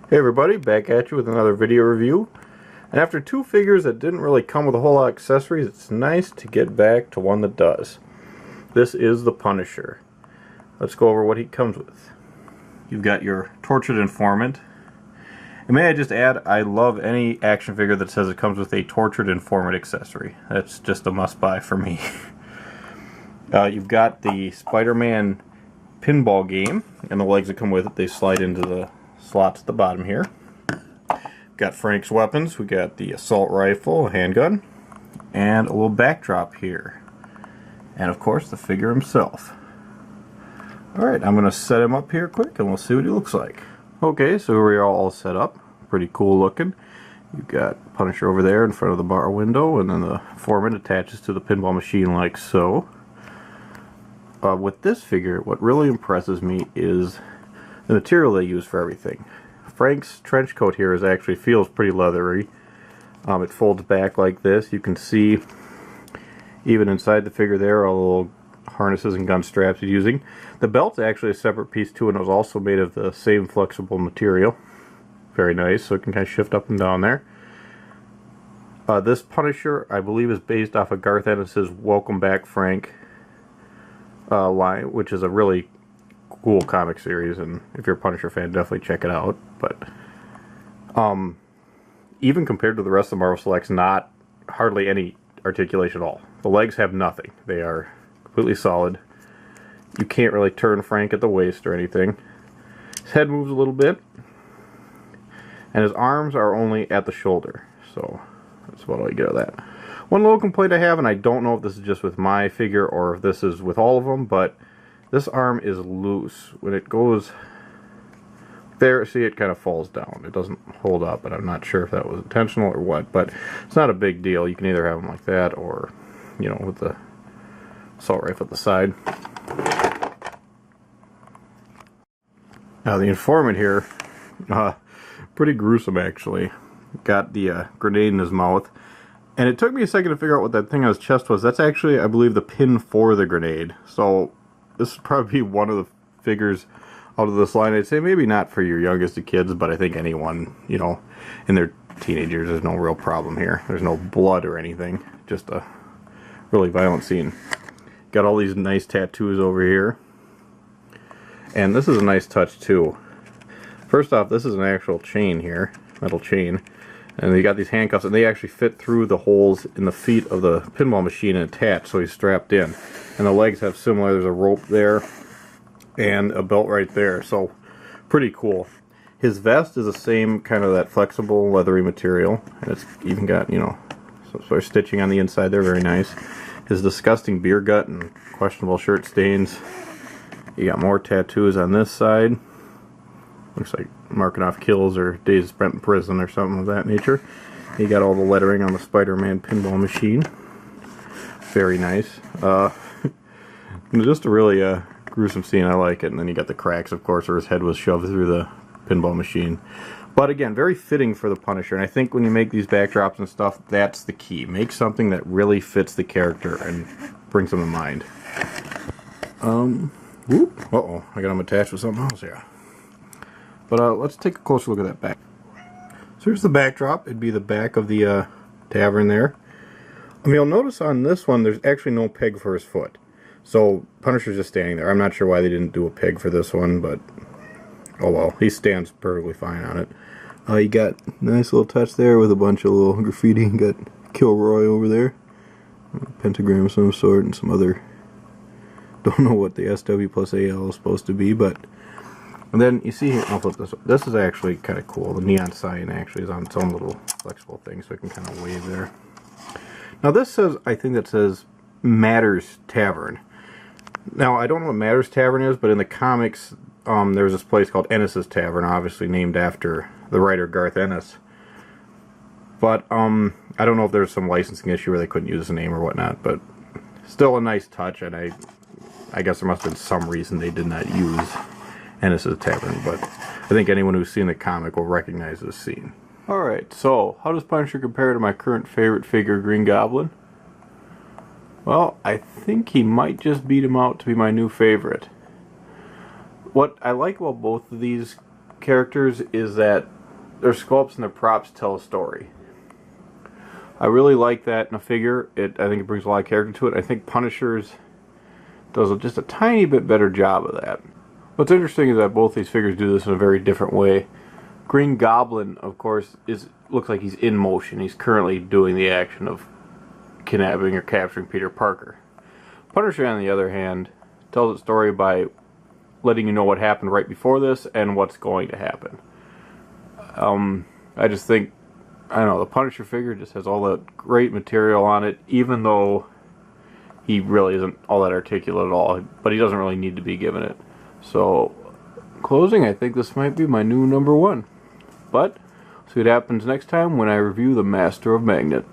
Hey everybody, back at you with another video review. And after two figures that didn't really come with a whole lot of accessories, it's nice to get back to one that does. This is the Punisher. Let's go over what he comes with. You've got your Tortured Informant. And may I just add, I love any action figure that says it comes with a Tortured Informant accessory. That's just a must-buy for me. You've got the Spider-Man pinball game, and the legs that come with it, they slide into the slots at the bottom here. Got Frank's weapons. We got the assault rifle, a handgun, and a little backdrop here. And of course the figure himself. Alright, I'm going to set him up here quick and we'll see what he looks like. Okay, so we're all set up. Pretty cool looking. You've got Punisher over there in front of the bar window, and then the Foreman attaches to the pinball machine like so. With this figure, what really impresses me is the material they use for everything. Frank's trench coat here actually feels pretty leathery. It folds back like this. You can see even inside the figure there all the little harnesses and gun straps he's using. The belt's actually a separate piece too, and it was also made of the same flexible material. Very nice, so it can kind of shift up and down there. This Punisher, I believe, is based off of Garth Ennis's Welcome Back Frank line, which is a really cool comic series, and if you're a Punisher fan, definitely check it out. But even compared to the rest of Marvel Selects, not hardly any articulation at all. The legs have nothing. They are completely solid. You can't really turn Frank at the waist or anything. His head moves a little bit, and his arms are only at the shoulder. So that's about all you get of that. One little complaint I have, and I don't know if this is just with my figure or if this is with all of them, but this arm is loose. When it goes there, see, it kind of falls down. It doesn't hold up, and I'm not sure if that was intentional or what, but it's not a big deal. You can either have them like that or, you know, with the assault rifle at the side. Now the informant here, pretty gruesome actually. Got the grenade in his mouth. And it took me a second to figure out what that thing on his chest was. That's actually, I believe, the pin for the grenade. So this would probably be one of the figures out of this line. I'd say maybe not for your youngest of kids, but I think anyone, you know, in their teenagers, there's no real problem here. There's no blood or anything. Just a really violent scene. Got all these nice tattoos over here. And this is a nice touch too. First off, this is an actual chain here, metal chain. And they got these handcuffs, and they actually fit through the holes in the feet of the pinball machine and attach, so he's strapped in. And the legs have similar, there's a rope there, and a belt right there, so pretty cool. His vest is the same kind of that flexible, leathery material, and it's even got, you know, some sort of stitching on the inside there, very nice. His disgusting beer gut and questionable shirt stains. You got more tattoos on this side. Looks like marking off kills or days spent in prison or something of that nature. You got all the lettering on the Spider-Man pinball machine. Very nice. Just a really gruesome scene. I like it. And then you got the cracks, of course, where his head was shoved through the pinball machine. But again, very fitting for the Punisher. And I think when you make these backdrops and stuff, that's the key. Make something that really fits the character and brings them to mind. Uh-oh, I got him attached with something else here. But let's take a closer look at that back. So here's the backdrop. It'd be the back of the tavern there. I mean, you'll notice on this one, there's actually no peg for his foot. So Punisher's just standing there. I'm not sure why they didn't do a peg for this one, but oh well. He stands perfectly fine on it. You got a nice little touch there with a bunch of little graffiti. You got Kilroy over there. A pentagram of some sort and some other... Don't know what the SW plus AL is supposed to be, but... And then you see here, I'll flip this up. This is actually kind of cool. The neon sign actually is on its own little flexible thing, so it can kind of wave there. Now this says, I think that says Matters Tavern. Now I don't know what Matters Tavern is, but in the comics, there's this place called Ennis's Tavern, obviously named after the writer Garth Ennis. But I don't know if there's some licensing issue where they couldn't use the name or whatnot, but still a nice touch, and I guess there must have been some reason they did not use Ennis's Tavern, but I think anyone who's seen the comic will recognize this scene. Alright, so how does Punisher compare to my current favorite figure, Green Goblin? Well, I think he might just beat him out to be my new favorite. What I like about both of these characters is that their sculpts and their props tell a story. I really like that in a figure. I think it brings a lot of character to it. I think Punisher's does just a tiny bit better job of that. What's interesting is that both these figures do this in a very different way. Green Goblin, of course, looks like he's in motion. He's currently doing the action of kidnapping or capturing Peter Parker. Punisher, on the other hand, tells its story by letting you know what happened right before this and what's going to happen. I just think, I don't know, the Punisher figure just has all that great material on it, even though he really isn't all that articulate at all, but he doesn't really need to be given it. So, closing, I think this might be my new #1. But, see what happens next time when I review the Master of Magnet.